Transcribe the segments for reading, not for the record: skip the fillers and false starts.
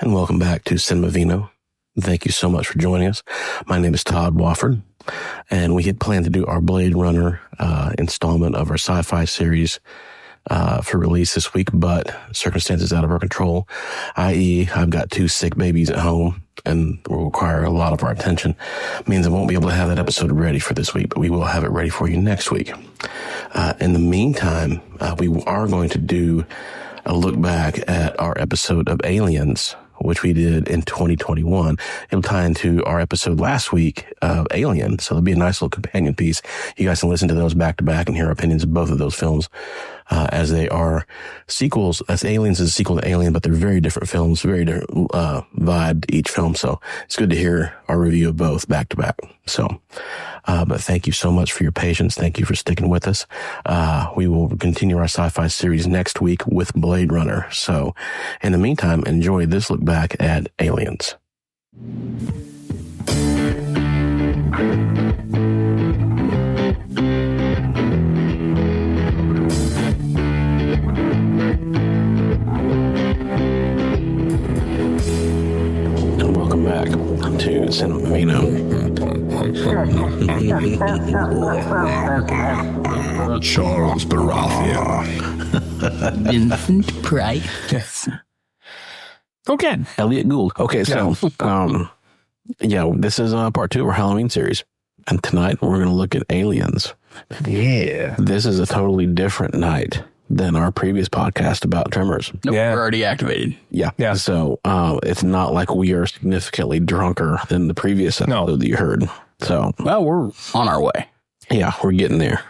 And welcome back to Cinemavino. Thank you so much for joining us. My name is Todd Wofford, and we had planned to do our Blade Runner installment of our Sci-Fi series for release this week, but circumstances out of our control, i.e. I've got 2 sick babies at home and will require a lot of our attention, means I won't be able to have that episode ready for this week, but we will have it ready for you next week. In the meantime, we are going to do a look back at our episode of Aliens, which we did in 2021. It'll tie into our episode last week of Alien, so it'll be a nice little companion piece. You guys can listen to those back to back and hear our opinions of both of those films as they are sequels. As Aliens is a sequel to Alien, but they're very different films, very different vibe to each film. So it's good to hear our review of both back to back. So, but thank you so much for your patience. Thank you for sticking with us. We will continue our sci-fi series next week with Blade Runner. So in the meantime, enjoy this look back at Aliens. Welcome back to Cinemavino. Charles Baratheon. Vincent Price. Yes. Okay. Elliot Gould. Okay, so, this is part 2 of our Halloween series. And tonight we're going to look at Aliens. Yeah. This is a totally different night than our previous podcast about Tremors. Nope, Yeah. we're already activated. Yeah. Yeah. So, it's not like we are significantly drunker than the previous episode that you heard. So, Well, we're on our way. yeah, we're getting there.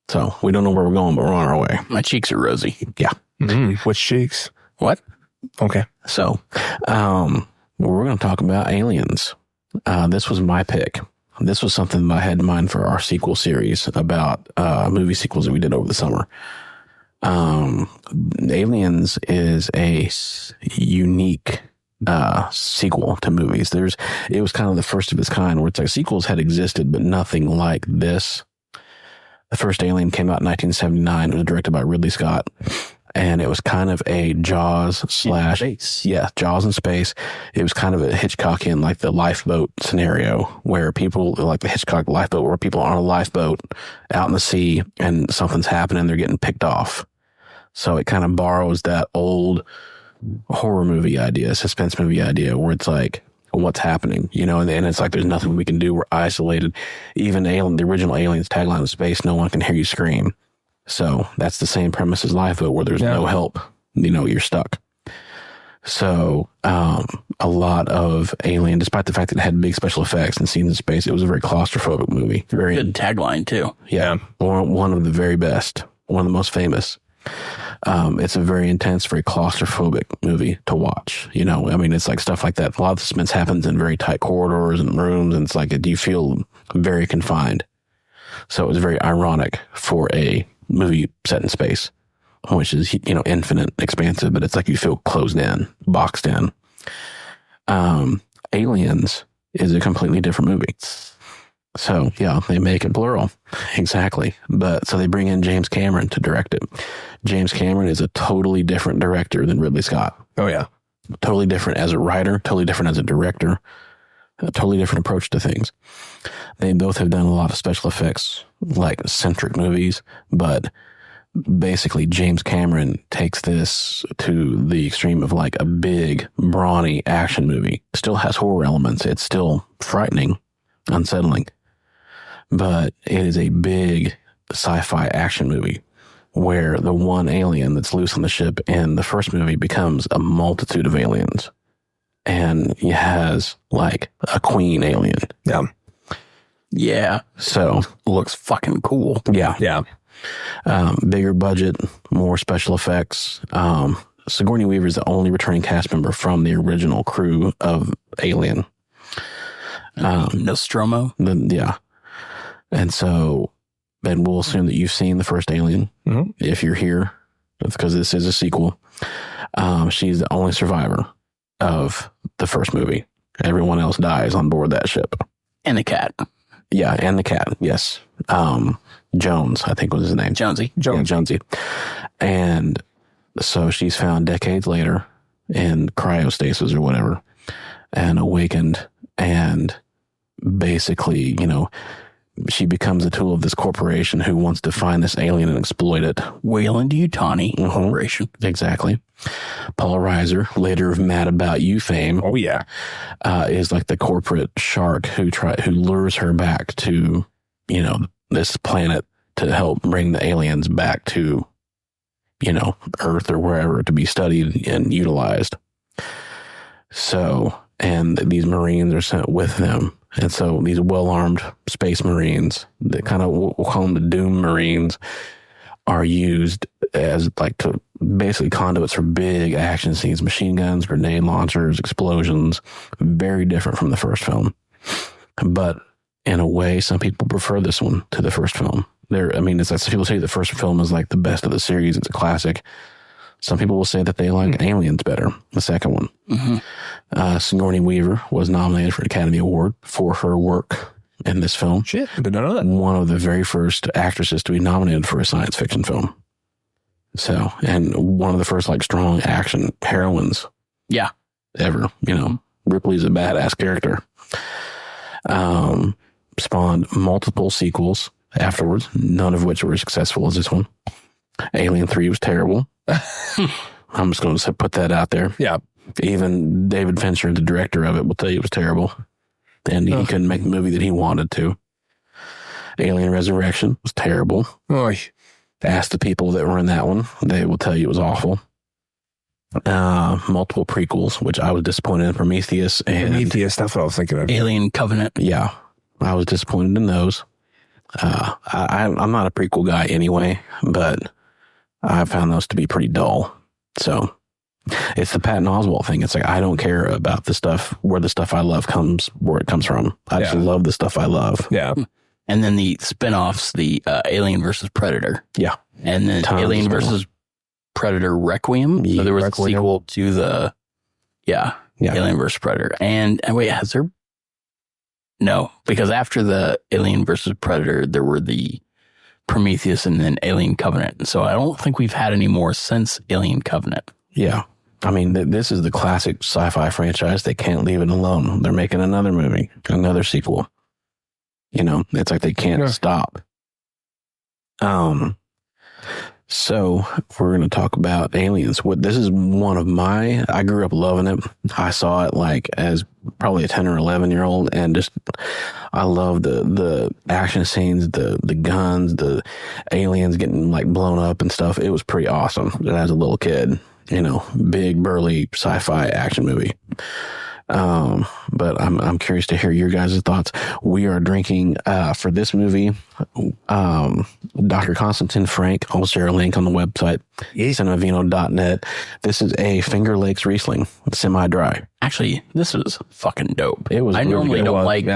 So, we don't know where we're going, but we're on our way. My cheeks are rosy. Yeah. Which cheeks? What? Okay. So, we're going to talk about Aliens. This was my pick. This was something that I had in mind for our sequel series about movie sequels that we did over the summer. Aliens is a unique sequel to movies. It was kind of the first of its kind, where it's like sequels had existed, but nothing like this. The first Alien came out in 1979. It was directed by Ridley Scott, and it was kind of a Jaws Jaws in space. It was kind of a Hitchcockian, like the lifeboat scenario, where people, like the Hitchcock lifeboat, where people are on a lifeboat out in the sea and something's happening, they're getting picked off. So it kind of borrows that old horror movie idea, suspense movie idea, where it's like, what's happening, and it's like, there's nothing we can do. We're isolated. Even the original Aliens tagline of space, no one can hear you scream. So that's the same premise as Lifeboat, where there's no help. You're stuck. So a lot of Alien, despite the fact that it had big special effects and scenes in space, it was a very claustrophobic movie. Very Good tagline, too. Yeah. One of the very best, one of the most famous. It's a very intense, very claustrophobic movie to watch. It's like stuff like that. A lot of the suspense happens in very tight corridors and rooms, and it's like, you feel very confined. So it was very ironic for a movie set in space, which is, infinite, expansive, but it's like you feel closed in, boxed in. Aliens is a completely different movie. So, yeah, they make it plural. Exactly. But so they bring in James Cameron to direct it. James Cameron is a totally different director than Ridley Scott. Oh, yeah. Totally different as a writer, totally different as a director, a totally different approach to things. They both have done a lot of special effects, like centric movies, but basically James Cameron takes this to the extreme of like a big, brawny action movie. Still has horror elements. It's still frightening, unsettling. But it is a big sci-fi action movie where the one alien that's loose on the ship in the first movie becomes a multitude of aliens. And he has like a queen alien. Yeah. Yeah. So Looks fucking cool. yeah. Yeah. Bigger budget, more special effects. Sigourney Weaver is the only returning cast member from the original crew of Alien. Nostromo. Yeah. And so then we'll assume that you've seen the first Alien. Mhm. If you're here, because this is a sequel. She's the only survivor of the first movie. Everyone else dies on board that ship. And a cat. Yeah, and the cat, yes. Jones, I think was his name. Jonesy. Yeah, Jonesy. And so she's found decades later in cryostasis or whatever and awakened, and basically, she becomes a tool of this corporation who wants to find this alien and exploit it. Weyland-Yutani Corporation. Exactly. Paul Reiser, later of Mad About You fame. Oh, yeah. Is like the corporate shark who lures her back to, this planet to help bring the aliens back to, Earth or wherever to be studied and utilized. So, and these Marines are sent with them. And so these well-armed space Marines, that kind of, we'll call them the Doom Marines, are used as basically conduits for big action scenes, machine guns, grenade launchers, explosions, very different from the first film. But in a way, some people prefer this one to the first film. It's like people say the first film is like the best of the series. It's a classic. Some people will say that they like Aliens better, the second one. Mm-hmm. Sigourney Weaver was nominated for an Academy Award for her work in this film. Shit, I did not know that. One of the very first actresses to be nominated for a science fiction film. So, and one of the first strong action heroines. Yeah. Ever. Ripley's a badass character. Spawned multiple sequels afterwards, none of which were as successful as this one. Alien 3 was terrible. I'm just going to put that out there. Yeah. Even David Fincher, the director of it, will tell you it was terrible. And he couldn't make the movie that he wanted to. Alien Resurrection was terrible. Oy. Ask the people that were in that one. They will tell you it was awful. Multiple prequels, which I was disappointed in. Prometheus. Prometheus, that's what I was thinking of. Alien Covenant. Yeah. I was disappointed in those. I'm not a prequel guy anyway, but I found those to be pretty dull. So it's the Patton Oswalt thing. It's like, I don't care about the stuff where the stuff I love where it comes from. I just love the stuff I love. Yeah. And then the spinoffs, the Alien versus Predator. Yeah. And then Alien versus Predator Requiem. So there was a sequel to the, Alien versus Predator. And wait, has there? No, because after the Alien versus Predator, there were the Prometheus and then Alien Covenant. So I don't think we've had any more since Alien Covenant. Yeah. This is the classic sci-fi franchise. They can't leave it alone. They're making another movie, another sequel. It's like they can't stop. So we're going to talk about Aliens. This is one of I grew up loving it. I saw it as probably a 10 or 11-year-old, and just, I love the action scenes, the guns, the aliens getting blown up and stuff. It was pretty awesome as a little kid, big burly sci-fi action movie. But I'm curious to hear your guys' thoughts. We are drinking, for this movie, Dr. Constantine Frank. I'll share a link on the website, cinemavino.net. This is a Finger Lakes Riesling, semi-dry. Actually, this is fucking dope. It was. I really normally good. don't like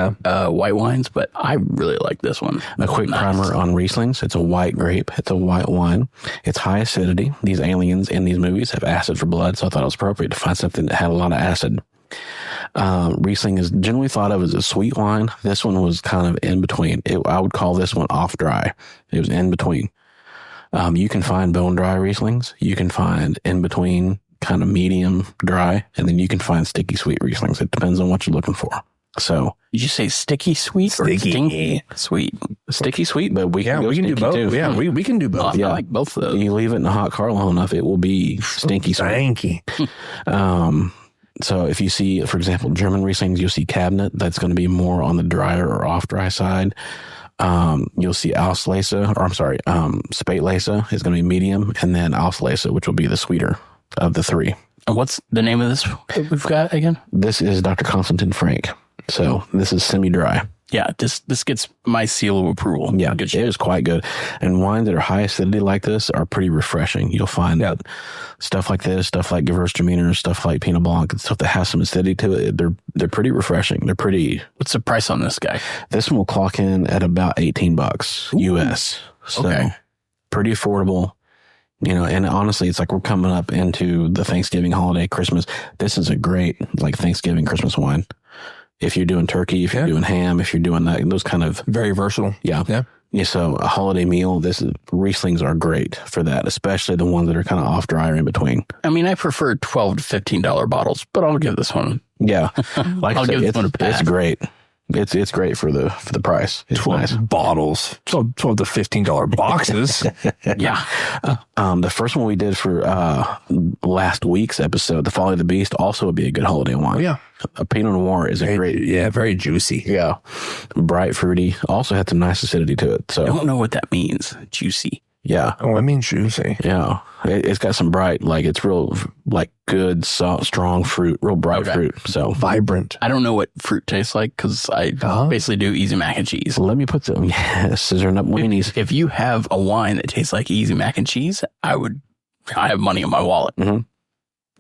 white wines, but I really like this one. A quick primer on Rieslings. It's a white grape. It's a white wine. It's high acidity. These aliens in these movies have acid for blood, so I thought it was appropriate to find something that had a lot of acid. Riesling is generally thought of as a sweet wine. This one was kind of in between. I would call this one off dry. It was in between. You can find bone dry Rieslings. You can find in between kind of medium dry, and then you can find sticky sweet Rieslings. It depends on what you're looking for. So, did you say sticky sweet or stinky sweet? Sticky sweet, but we can do both. Too. Yeah, we can do both. I like both of those. You leave it in a hot car long enough, it will be stinky sweet. So if you see, for example, German Rieslings, you'll see Cabinet. That's going to be more on the drier or off dry side. You'll see Auslese, Spätlese is going to be medium, and then Auslese, which will be the sweeter of the three. And what's the name of this that we've got again? This is Dr. Constantine Frank. So this is semi-dry. Yeah, this gets my seal of approval. Yeah, it is quite good. And wines that are high acidity like this are pretty refreshing. You'll find that stuff like this, stuff like Gewürztraminer, stuff like Pinot Blanc, and stuff that has some acidity to it. They're pretty refreshing. They're pretty. What's the price on this guy? This one will clock in at about $18 US. So pretty affordable. And honestly, it's like we're coming up into the Thanksgiving holiday, Christmas. This is a great Thanksgiving Christmas wine. If you're doing turkey, if you're doing ham, if you're doing those kind of very versatile. Yeah. So a holiday meal, Rieslings are great for that, especially the ones that are kind of off dry or in between. I mean, I prefer $12 to $15 bottles, but I'll give this one. Yeah, like I'll give this one a pass. It's great. It's great for the price. It's 12 nice. bottles, $12 to $15 boxes. Yeah. The first one we did for last week's episode, the Folly of the Beast, also would be a good holiday wine. Oh, yeah. A Pinot Noir is a great. Yeah, very juicy. Yeah. Bright, fruity. Also had some nice acidity to it. So I don't know what that means. Juicy. yeah. Oh, I mean juicy. Yeah. It's got some bright, like it's real, like good, soft, strong fruit, real bright fruit. So Vibrant. I don't know what fruit tastes like because I basically do easy mac and cheese. let me put some scissoring up weenies. If you have a wine that tastes like easy mac and cheese, I have money in my wallet. Mm-hmm.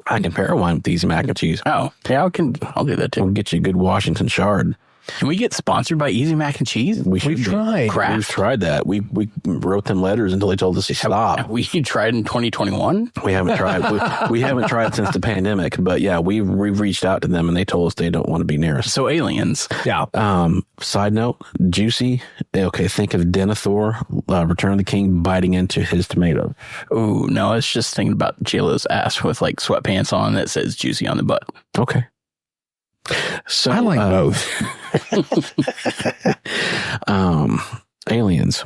I can pair a wine with easy mac and cheese. Oh, yeah, I'll do that too. We'll get you a good Washington Shard. Can we get sponsored by Easy Mac and Cheese? We've tried. Craft. We've tried that. We wrote them letters until they told us to stop. We tried in 2021. We haven't tried. We haven't tried since the pandemic. But yeah, we've reached out to them and they told us they don't want to be near us. So aliens. Yeah. Side note, juicy. Okay, think of Denethor, Return of the King, biting into his tomato. Oh, no, I was just thinking about J-Lo's ass with like sweatpants on that says juicy on the butt. Okay. So I like both. Aliens.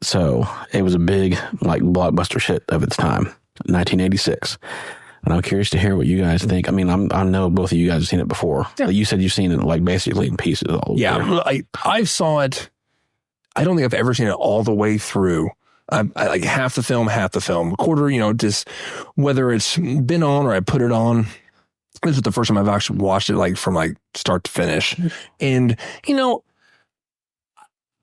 So it was a big, like, blockbuster hit of its time, 1986. And I'm curious to hear what you guys think. I mean, I know both of you guys have seen it before. Yeah. You said you've seen it like basically in pieces. All Yeah, I saw it. I don't think I've ever seen it all the way through. I like half the film, a quarter. Just whether it's been on or I put it on. This was the first time I've actually watched it like from like start to finish. And,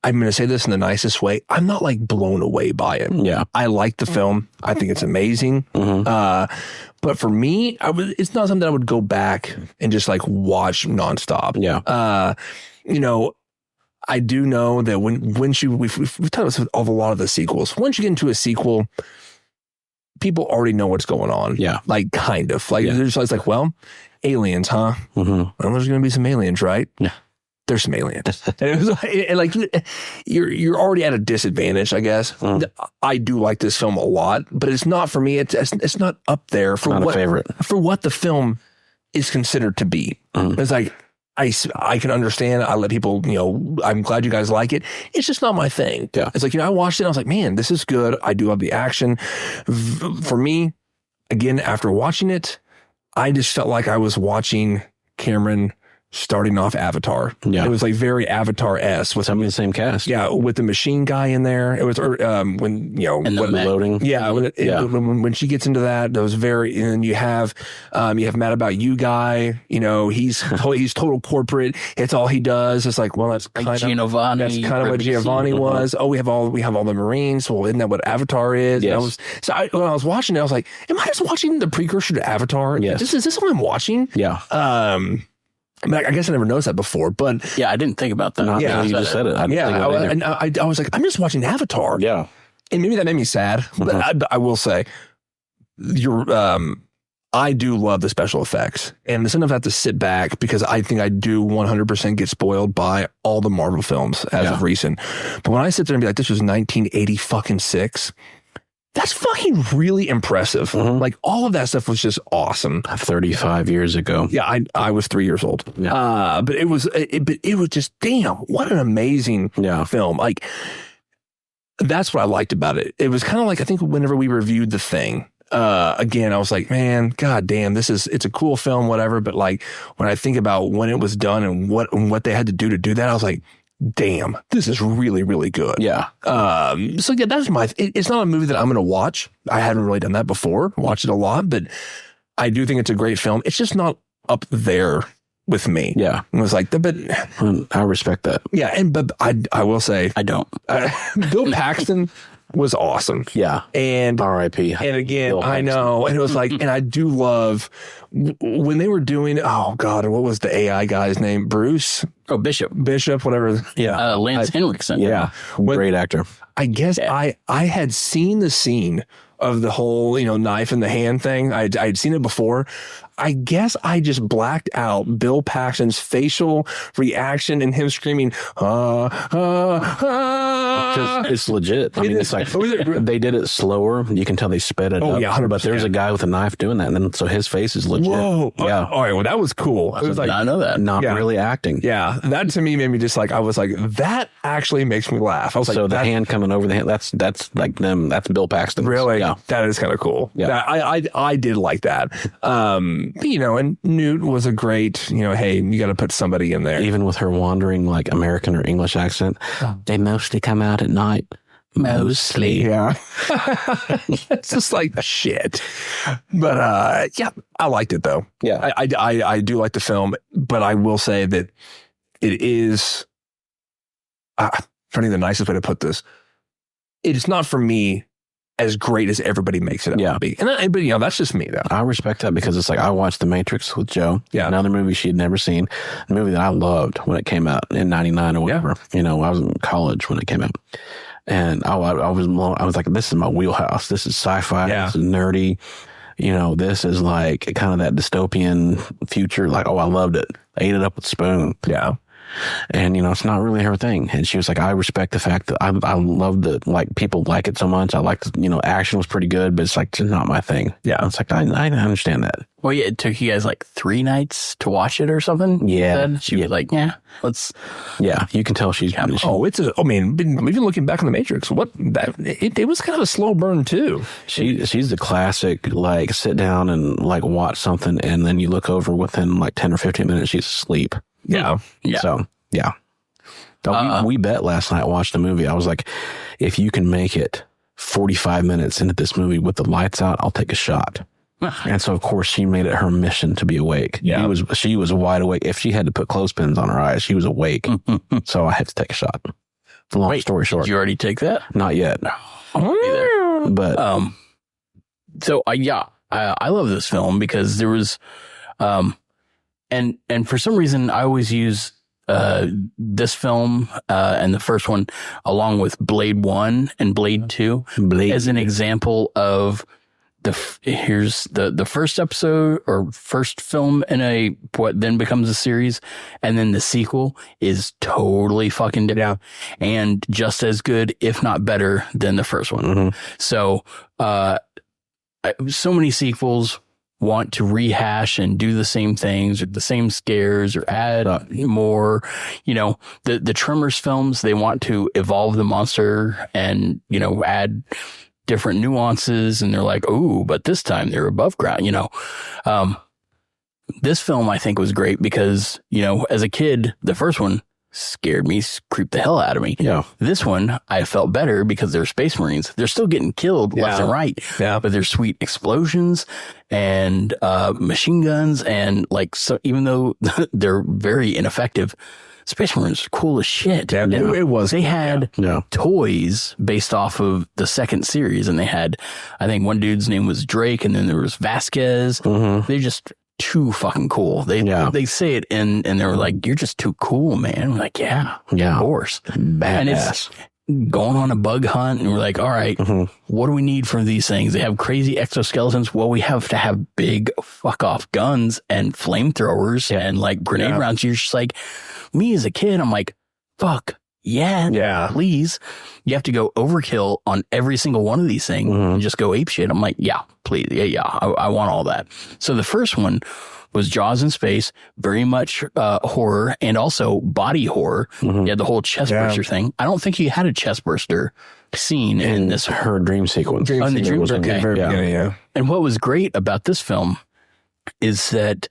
I'm going to say this in the nicest way. I'm not like blown away by it. Yeah. I like the film. I think it's amazing. Mm-hmm. But for me, it's not something that I would go back and just like watch nonstop. Yeah. I do know that we've talked about this with a lot of the sequels. Once you get into a sequel, people already know what's going on. Yeah. Like kind of like they're just like, well, aliens, huh? Mm-hmm. Well, there's going to be some aliens, right? Yeah. There's some aliens. And it was like you're already at a disadvantage, I guess. I do like this film a lot, but it's not for me. It's not up there for not what a favorite for what the film is considered to be. It's like I can understand. I let people, I'm glad you guys like it. It's just not my thing. Yeah. It's like, I watched it. I was like, man, this is good. I do love the action. For me, again, after watching it, I just felt like I was watching Cameron starting off Avatar. Yeah. It was like very Avatar-esque with some of the same cast. Yeah, with the machine guy in there. It was when and the loading. Yeah, when she gets into that was very. And you have Mad About You guy. He's total corporate. It's all he does. It's like, well, that's kind of what Giovanni was. Oh, we have all the Marines. Well, isn't that what Avatar is? Yes. When I was watching it, I was like, am I just watching the precursor to Avatar? Yes. Is this what I'm watching? Yeah. I guess I never noticed that before, but yeah, I didn't think about that. Not yeah, you just said it. I was like, I'm just watching Avatar. Yeah, and maybe that made me sad. But I will say, I do love the special effects, and sometimes I have to sit back because I think I do 100% get spoiled by all the Marvel films as of recent. But when I sit there and be like, this was 1986. That's fucking really impressive. Like all of that stuff was just awesome. 35 years ago. Yeah, I was 3 years old. Yeah. But it was just damn, what an amazing film. Like that's what I liked about it. It was kind of like I think whenever we reviewed The Thing, again, I was like, man, god damn, it's a cool film, whatever. But like when I think about when it was done and what they had to do that, I was like, damn, this is really, really good. Yeah. So yeah, that's it's not a movie that I'm going to watch. I haven't really done that before, watched it a lot, but I do think it's a great film. It's just not up there with me. Yeah. It was like, but I respect that. Yeah. But I will say, I don't. Bill Paxton was awesome. Yeah. And R.I.P. And again, I know. And it was like, and I do love when they were doing, oh God, what was the AI guy's name? Bruce? Oh, Bishop, whatever. Yeah. Lance Henriksen. Yeah. Great actor. I guess I had seen the scene of the whole, knife in the hand thing. I'd seen it before. I guess I just blacked out Bill Paxton's facial reaction and him screaming, it's legit. I mean, it's like they did it slower. You can tell they sped it up. Yeah, 100%. But there's a guy with a knife doing that, and then so his face is legit. Whoa. Yeah. All right. Well, that was cool. I was like, I know that. Not really acting. Yeah. That to me made me just like, I was like, that actually makes me laugh. I was like, so the hand coming over the hand, that's like them. That's Bill Paxton. Really? Yeah. That is kind of cool. Yeah. I did like that. And Newt was a great, hey, you got to put somebody in there. Even with her wandering like American or English accent, they mostly come out at night. Mostly. Yeah. It's just like shit. But I liked it though. Yeah. I do like the film, but I will say that it is, the nicest way to put this, it is not for me as great as everybody makes it out to be. But that's just me though. I respect that because it's like I watched The Matrix with Joe. Yeah. Another movie she had never seen. A movie that I loved when it came out in 99 or whatever. Yeah. I was in college when it came out. And I was like, this is my wheelhouse. This is sci-fi. Yeah. This is nerdy. This is like kind of that dystopian future. Like, I loved it. I ate it up with a spoon. Yeah. And, it's not really her thing. And she was like, I respect the fact that I love that, like, people like it so much. I like, action was pretty good, but it's like, it's not my thing. Yeah. It's like, I understand that. Well, yeah, it took you guys like 3 nights to watch it or something. Yeah. She was like, let's. Yeah. You can tell she's. Even looking back on The Matrix, it was kind of a slow burn too. She's the classic, like, sit down and like watch something and then you look over within like 10 or 15 minutes, she's asleep. Yeah. Yeah. So, yeah. We bet last night, watched the movie. I was like, if you can make it 45 minutes into this movie with the lights out, I'll take a shot. And so, of course, she made it her mission to be awake. Yeah. She was wide awake. If she had to put clothespins on her eyes, she was awake. So I had to take a shot. Long story short. Did you already take that? Not yet. Either. But, so I love this film because there was, and for some reason I always use this film and the first one along with Blade 1 and Blade 2 as an example of here's the first episode or first film in what then becomes a series, and then the sequel is totally fucking different and just as good, if not better, than the first one. Mm-hmm. So so many sequels want to rehash and do the same things or the same scares or add more. The Tremors films, they want to evolve the monster and, add different nuances, and they're like, oh, but this time they're above ground, This film, I think, was great because, as a kid, the first one scared me, creeped the hell out of me. Yeah. This one, I felt better because they're Space Marines. They're still getting killed left and right. Yeah. But there's sweet explosions and machine guns, and so even though they're very ineffective, Space Marines are cool as shit. Yeah, it was. They had toys based off of the second series, and they had, I think one dude's name was Drake, and then there was Vasquez. Mm-hmm. They're just too fucking cool. They say it, and they were like, "You're just too cool, man." We're like, yeah, of course, badass. And it's going on a bug hunt, and we're like, all right, what do we need from these things? They have crazy exoskeletons. Well, we have to have big fuck off guns and flamethrowers and like grenade rounds. You're just like, me as a kid, I'm like, fuck yeah, please. You have to go overkill on every single one of these things and just go ape shit. I'm like, yeah, please, I want all that. So the first one was Jaws in space, very much horror and also body horror. You had the whole chest burster thing. I don't think you had a chest burster scene in this. Her dream sequence. The dream was okay. Very beginning, And what was great about this film is that,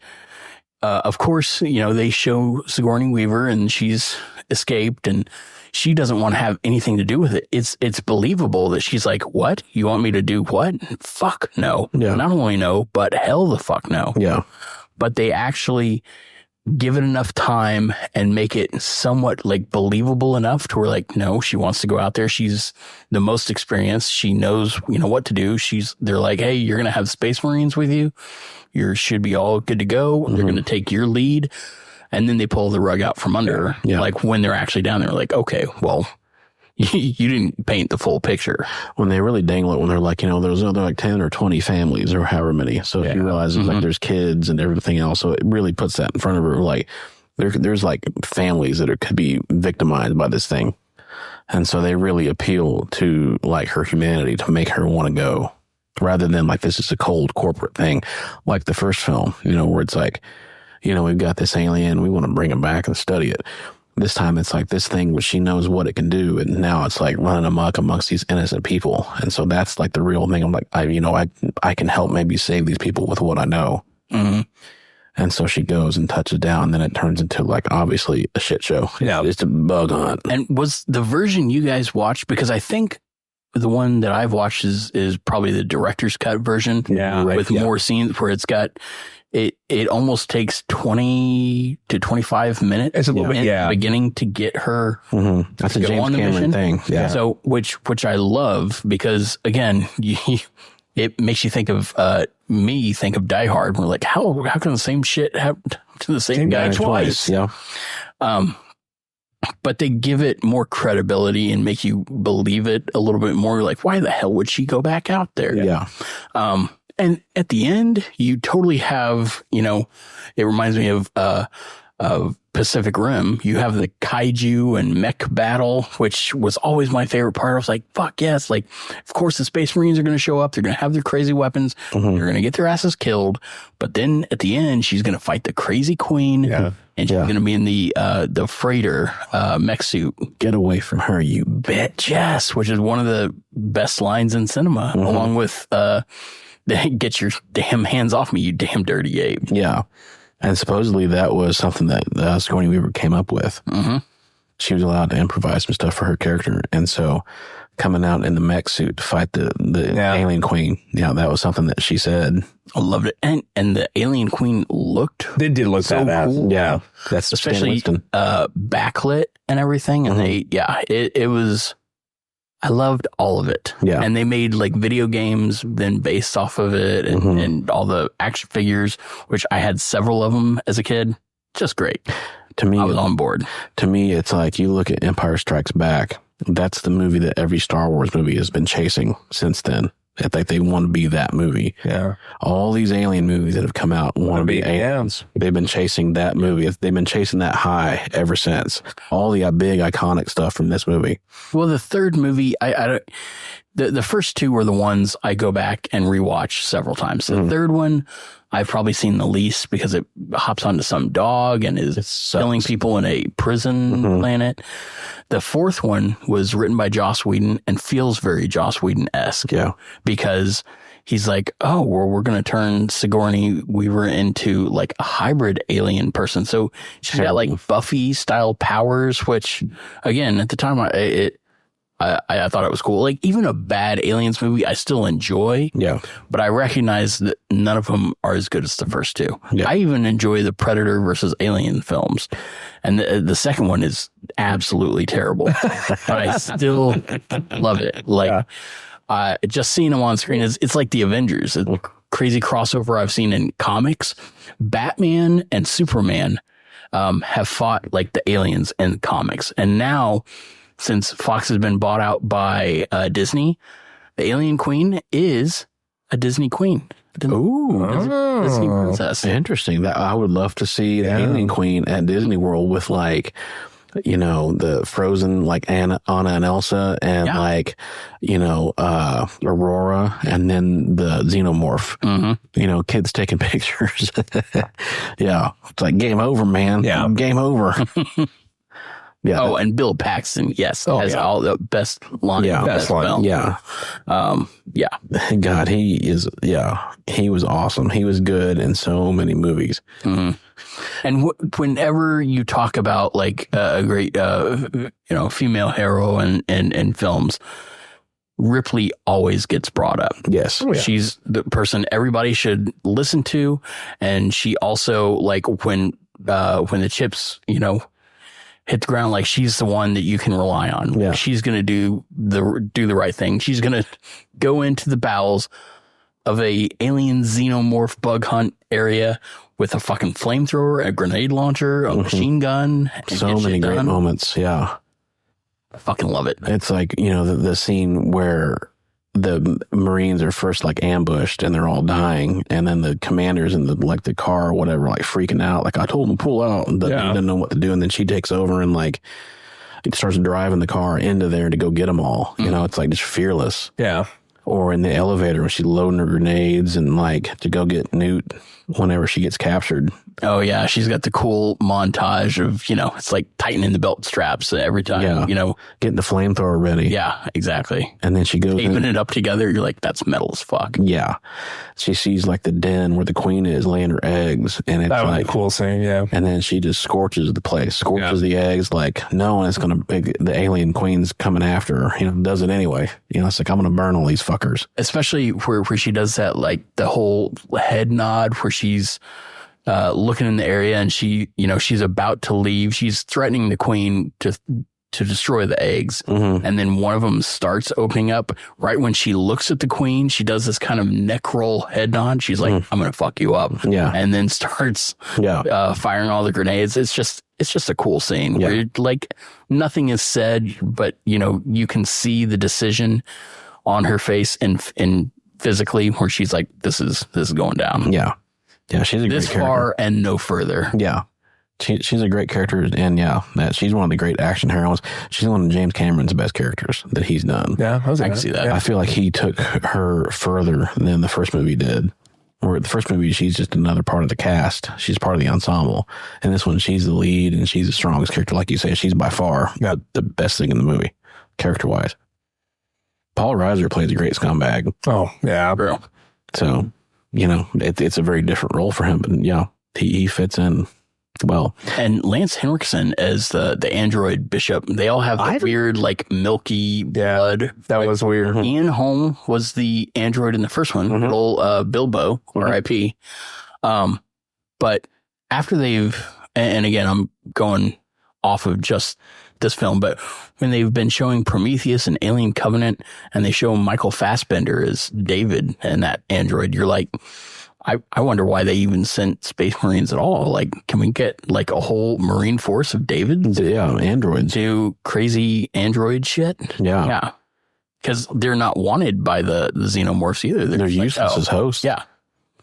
of course, they show Sigourney Weaver and she's escaped and she doesn't want to have anything to do with it. It's believable that she's like, what? You want me to do what? Fuck no. Yeah. Not only no, but hell the fuck no. Yeah. But they actually give it enough time and make it somewhat like believable enough to where like, no, she wants to go out there. She's the most experienced. She knows, what to do. They're like, hey, you're going to have Space Marines with you. You should be all good to go. They're going to take your lead. And then they pull the rug out from under her. Yeah. Like when they're actually down there, like, okay, well, you didn't paint the full picture. When they really dangle it, when they're like, there's other like 10 or 20 families or however many. So if you realize like there's kids and everything else, so it really puts that in front of her. Like there's like families that could be victimized by this thing. And so they really appeal to like her humanity to make her want to go, rather than like this is a cold corporate thing, like the first film, where it's like, we've got this alien, we want to bring it back and study it. This time it's like this thing where she knows what it can do, and now it's like running amok amongst these innocent people. And so that's like the real thing. I'm like, I can help maybe save these people with what I know. Mm-hmm. And so she goes and touches down, and then it turns into like obviously a shit show. Yeah, it's a bug hunt. And was the version you guys watched? Because I think the one that I've watched is probably the director's cut version. Yeah, with more scenes where it's got. It almost takes 20 to 25 minutes it's a little bit, in the beginning to get her That's a James Cameron thing. Yeah. So which I love, because again, it makes you think of think of Die Hard. We're like, how can the same shit happen to the same guy twice? Yeah. But they give it more credibility and make you believe it a little bit more. Like, why the hell would she go back out there? Yeah. And at the end, you totally have, it reminds me of Pacific Rim. You have the kaiju and mech battle, which was always my favorite part. I was like, fuck yes. Like, of course, the Space Marines are going to show up. They're going to have their crazy weapons. They're going to get their asses killed. But then at the end, she's going to fight the crazy queen. Yeah. And she's going to be in the freighter mech suit. Get away from her, you bitch. Yes, which is one of the best lines in cinema, along with get your damn hands off me, you damn dirty ape. Yeah. And supposedly that was something that Sigourney Weaver came up with. Mm-hmm. She was allowed to improvise some stuff for her character. And so coming out in the mech suit to fight the alien queen, that was something that she said. I loved it. And the alien queen They did look so cool. Yeah. That's especially backlit and everything. And it was... I loved all of it. Yeah. And they made like video games then based off of it, and all the action figures, which I had several of them as a kid. Just great. To me, I was on board. To me, it's like you look at Empire Strikes Back. That's the movie that every Star Wars movie has been chasing since then. It's like they want to be that movie. Yeah. All these alien movies that have come out want to be aliens. They've been chasing that movie. They've been chasing that high ever since. All the big iconic stuff from this movie. Well, the third movie, the first two were the ones I go back and rewatch several times. The third one, I've probably seen the least because it hops onto some dog and is killing people in a prison planet. The fourth one was written by Joss Whedon and feels very Joss Whedon-esque. Yeah. Because he's like, oh, well, we're going to turn Sigourney Weaver into like a hybrid alien person. So she's got like Buffy-style powers, which, again, at the time, I thought it was cool. Like, even a bad Aliens movie, I still enjoy. Yeah. But I recognize that none of them are as good as the first two. Yeah. I even enjoy the Predator versus Alien films. And the second one is absolutely terrible. But I still love it. Like, just seeing them on screen, it's like the Avengers. It's a crazy crossover I've seen in comics. Batman and Superman have fought like the aliens in comics. And now, since Fox has been bought out by Disney, the Alien Queen is a Disney queen. Disney princess. Interesting. That I would love to see the Alien Queen at Disney World with like, the Frozen, like Anna and Elsa, and like, Aurora, and then the Xenomorph. Kids taking pictures. Yeah. It's like game over, man. Yeah. Game over. Yeah. Oh, and Bill Paxton, has all the best line. Yeah, best line. Film. Yeah. God, he was awesome. He was good in so many movies. Mm-hmm. And whenever you talk about like a great, female hero in films, Ripley always gets brought up. Yes. Oh, yeah. She's the person everybody should listen to. And she also, like, when the chips, hit the ground, like, she's the one that you can rely on. Yeah. She's going to do the right thing. She's going to go into the bowels of a alien xenomorph bug hunt area with a fucking flamethrower, a grenade launcher, a machine gun. So many great moments. Yeah. I fucking love it. It's like, the scene where the Marines are first like ambushed and they're all dying, and then the commanders in the car or whatever, like freaking out, like, I told them to pull out, and doesn't know what to do, and then she takes over and like it starts driving the car into there to go get them all. It's like just fearless. Yeah. Or in the elevator when she's loading her grenades and like to go get Newt whenever she gets captured. Oh yeah, she's got the cool montage of, it's like tightening the belt straps every time, getting the flamethrower ready. Yeah, exactly. And then she goes taping it up together. You're like, that's metal as fuck. Yeah. She sees like the den where the queen is laying her eggs, and it's that was like a cool scene. Yeah. And then she just scorches the place, the eggs, like knowing it's going to, the alien queen's coming after her, does it anyway. It's like, I'm going to burn all these fuckers. Especially where she does that, like the whole head nod where she's looking in the area, and she, she's about to leave. She's threatening the queen to destroy the eggs. Mm-hmm. And then one of them starts opening up right when she looks at the queen. She does this kind of neck roll head nod. She's like, I'm going to fuck you up. Yeah. And then starts firing all the grenades. It's just a cool scene where like nothing is said, but you can see the decision on her face and physically where she's like, this is going down. Yeah. Yeah, she's a great character. This far and no further. Yeah. She's a great character, and she's one of the great action heroines. She's one of James Cameron's best characters that he's done. Yeah, I can see that. Yeah. I feel like he took her further than the first movie did. Where the first movie, she's just another part of the cast. She's part of the ensemble. And this one, she's the lead, and she's the strongest character. Like you say, she's by far the best thing in the movie, character-wise. Paul Reiser plays a great scumbag. Oh, yeah, bro. So, it's a very different role for him, but he fits in well. And Lance Henriksen as the android bishop, they all have the weird, like, milky blood. That was weird. Ian Holm was the android in the first one, little Bilbo, R.I.P. But after and again, I'm going off of just this film, but when they've been showing Prometheus and Alien Covenant, and they show Michael Fassbender as David and that android, you're like, I wonder why they even sent Space Marines at all. Like, can we get like a whole Marine force of David? Yeah, androids. Do crazy android shit? Yeah. Yeah. Because they're not wanted by the xenomorphs either. They're useless as hosts. Yeah.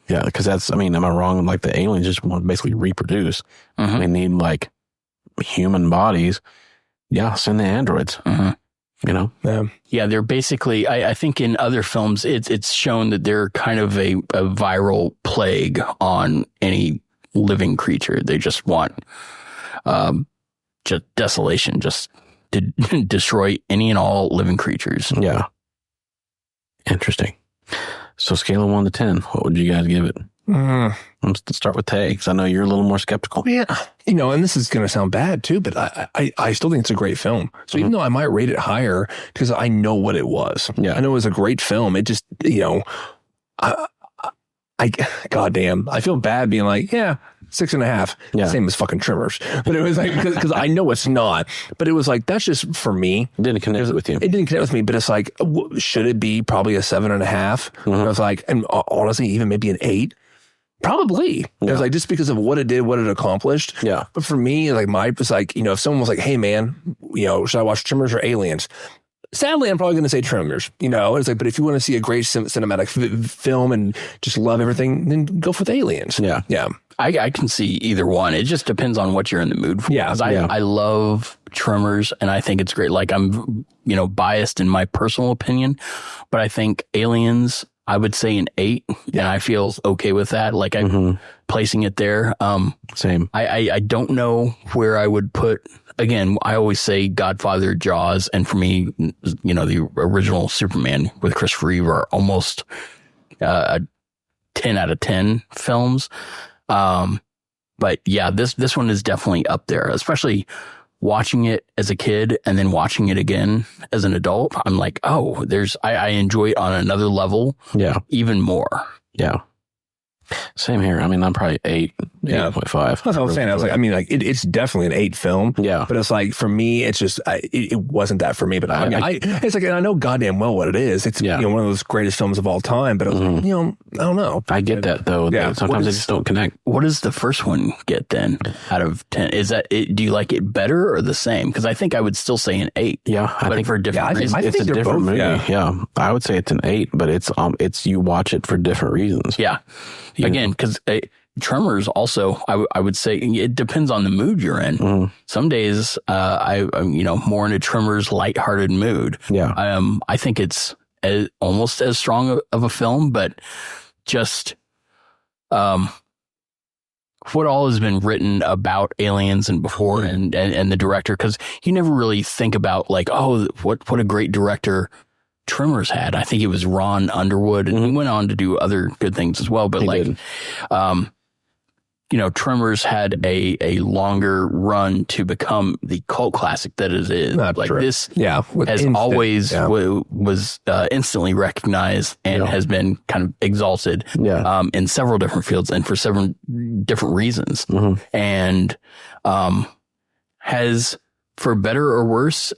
Yeah, because am I wrong? Like, the aliens just want to basically reproduce. Mm-hmm. They need like human bodies. Yeah, send the androids. Mm-hmm. Yeah, they're basically, I think in other films, it's shown that they're kind of a viral plague on any living creature. They just want just desolation, just to destroy any and all living creatures. Yeah. Interesting. So scale of 1 to 10, what would you guys give it? Let's start with Tay, because I know you're a little more skeptical. Yeah. And this is going to sound bad too, but I still think it's a great film. So even though I might rate it higher, because I know what it was. Yeah. I know it was a great film. It just, goddamn, I feel bad being like, 6.5. Yeah. Same as fucking Tremors. But it was like, because I know it's not, but it was like, that's just for me. It didn't connect with you. It didn't connect with me, but it's like, should it be probably a 7.5? I was like, and honestly, even maybe an 8. Probably. Yeah. It was like, just because of what it did, what it accomplished. Yeah. But for me, like, it was like, if someone was like, hey man, should I watch Tremors or Aliens? Sadly, I'm probably going to say Tremors, it's like, but if you want to see a great cinematic film and just love everything, then go for the Aliens. Yeah. Yeah. I can see either one. It just depends on what you're in the mood for. Yeah. I love Tremors, and I think it's great. Like, I'm, biased in my personal opinion, but I think Aliens, I would say an 8, and I feel okay with that. Like, I'm placing it there. Same. I don't know where I would put. Again, I always say Godfather, Jaws, and for me, the original Superman with Christopher Reeve are almost 10 out of 10 films. But yeah, this one is definitely up there, especially watching it as a kid and then watching it again as an adult. I'm like, oh, I enjoy it on another level. Yeah. Even more. Yeah. Same here. I mean, I'm probably 8.5. That's what I was saying. I was like, I mean, like it's definitely an 8 film. Yeah. But it's like, for me, it's just, it wasn't that for me. But I mean, it's like, and I know goddamn well what it is. It's one of those greatest films of all time. But I was like, I don't know. I get that though. Yeah. Sometimes they just don't connect. What does the first one get then out of 10? Is that it? Do you like it better or the same? Because I think I would still say an 8. Yeah. I think for different reasons. It's a different movie. Yeah. I would say it's an 8, but it's you watch it for different reasons. Yeah. Again, because Tremors also, I would say it depends on the mood you're in. Some days, I'm more in a Tremors lighthearted mood. Yeah. I think it's almost as strong of a film, but just what all has been written about aliens and before and the director, because you never really think about like, oh, what a great director Tremors had. I think it was Ron Underwood, and he went on to do other good things as well. But Tremors had a longer run to become the cult classic that it is. That's like true. This has always was instantly recognized and has been kind of exalted in several different fields and for several different reasons. And has, for better or worse,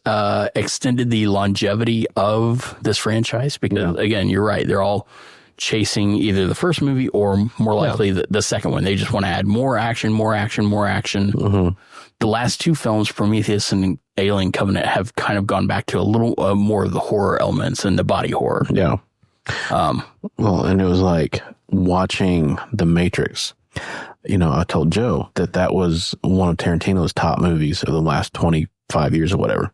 extended the longevity of this franchise. Because again, you're right. They're all chasing either the first movie or more likely the second one. They just want to add more action, more action, more action. The last 2 films, Prometheus and Alien Covenant, have kind of gone back to a little more of the horror elements and the body horror. Yeah. Well, and it was like watching The Matrix. I told Joe that was one of Tarantino's top movies of the last 25 years or whatever.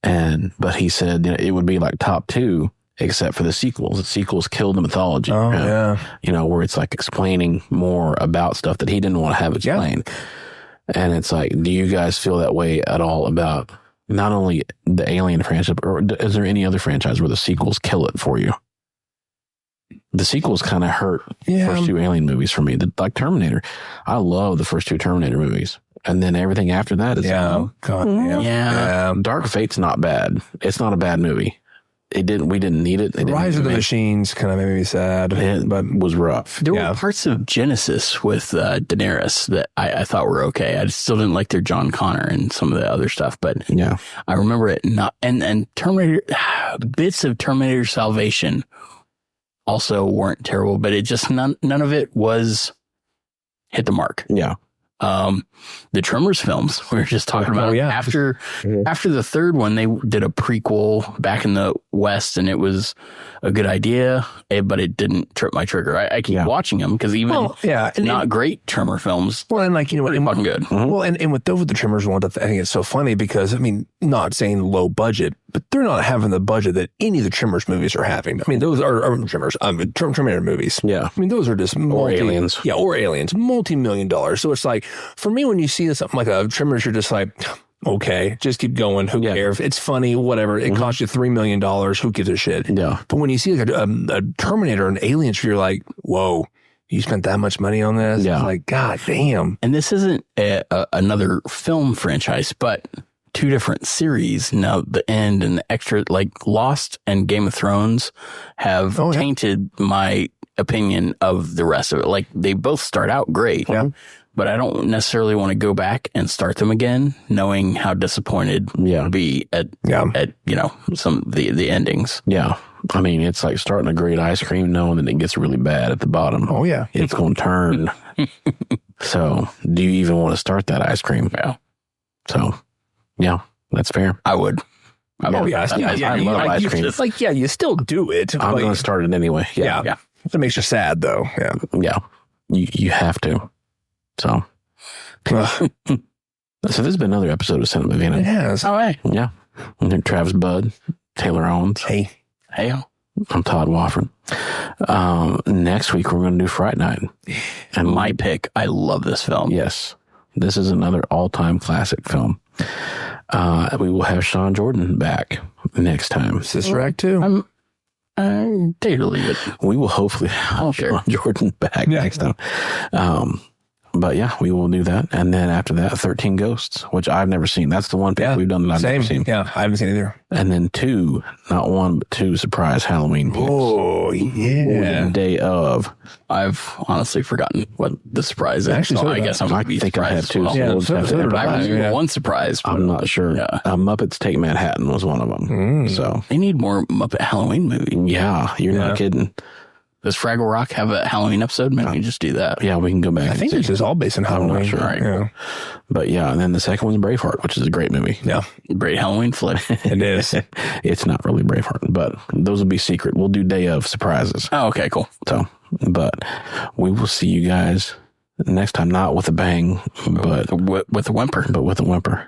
But he said it would be like top 2, except for the sequels. The sequels killed the mythology. Oh, yeah. Where it's like explaining more about stuff that he didn't want to have explained. Yeah. And it's like, do you guys feel that way at all about not only the Alien franchise, or is there any other franchise where the sequels kill it for you? The sequels kind of hurt the first 2 Alien movies for me. Like Terminator. I love the first 2 Terminator movies. And then everything after that is... Dark Fate's not bad. It's not a bad movie. We didn't need it. Rise of the Machines kind of made me sad, but was rough. There were parts of Genesis with Daenerys that I thought were okay. I still didn't like their John Connor and some of the other stuff, but I remember it not. And Terminator, bits of Terminator Salvation also weren't terrible, but it just none of it was hit the mark. Yeah. The Tremors films we were just talking about. After the third one, they did a prequel back in the West, and it was a good idea, but it didn't trip my trigger. I keep watching them because even not great Tremor films. Well, and like fucking good. Well, and with the Tremors one, I think it's so funny because not saying low budget, but they're not having the budget that any of the Tremors movies are having. Those are Tremors, Terminator movies. Yeah, those are just aliens. Yeah, or aliens, $multi-million. So it's like, for me, when you see something like a Tremors, you're just like, okay, just keep going. Who cares? It's funny, whatever. It costs you $3 million. Who gives a shit? Yeah. But when you see like a Terminator and Aliens, you're like, whoa, you spent that much money on this? Yeah. It's like, god damn. And this isn't another film franchise, but 2 different series. Now, the end and the extra, like Lost and Game of Thrones, have tainted my opinion of the rest of it. Like, they both start out great. Yeah. But I don't necessarily want to go back and start them again, knowing how disappointed I'll be at some the endings. Yeah. It's like starting a great ice cream knowing that it gets really bad at the bottom. Oh, yeah. It's going to turn. So do you even want to start that ice cream? Yeah. So, yeah, that's fair. I would. I love ice cream. It's like, you still do it. I'm going to start it anyway. Yeah. That makes you sad, though. Yeah. Yeah. You have to. So, so this has been another episode of Cinemavino. It has. All right. Yeah. And then Travis Budd, Taylor Owens. Hey. I'm Todd Wofford. Next week, we're going to do Fright Night. And my pick, I love this film. Yes. This is another all-time classic film. We will have Sean Jordan back next time. Sister Act 2. Take it or leave it. We will hopefully have Sean Jordan back next time. But yeah, we will do that. And then after that, 13 Ghosts, which I've never seen. That's the one we've done that I've never seen. Yeah, I haven't seen either. And then 2, not 1, but 2 surprise Halloween picks. Oh, yeah. Day of. I've honestly forgotten what the surprise is. Actually, so I guess I'm going to be think I have surprised. 2. Well. Yeah, we'll just have to But I improvise. remember one surprise. I'm not sure. Yeah. Muppets Take Manhattan was one of them. So They need more Muppet Halloween movie. yeah, you're not kidding. Does Fraggle Rock have a Halloween episode? Maybe we can just do that. Yeah, we can go back. I think this is all based on Halloween. not sure. Right. Yeah. But yeah, and then the second one's Braveheart, which is a great movie. Yeah, Great Halloween flick. it is. It's not really Braveheart, but those will be secret. We'll do day of surprises. Oh, okay, cool. So, but we will see you guys next time, not with a bang, but With a whimper. with a whimper.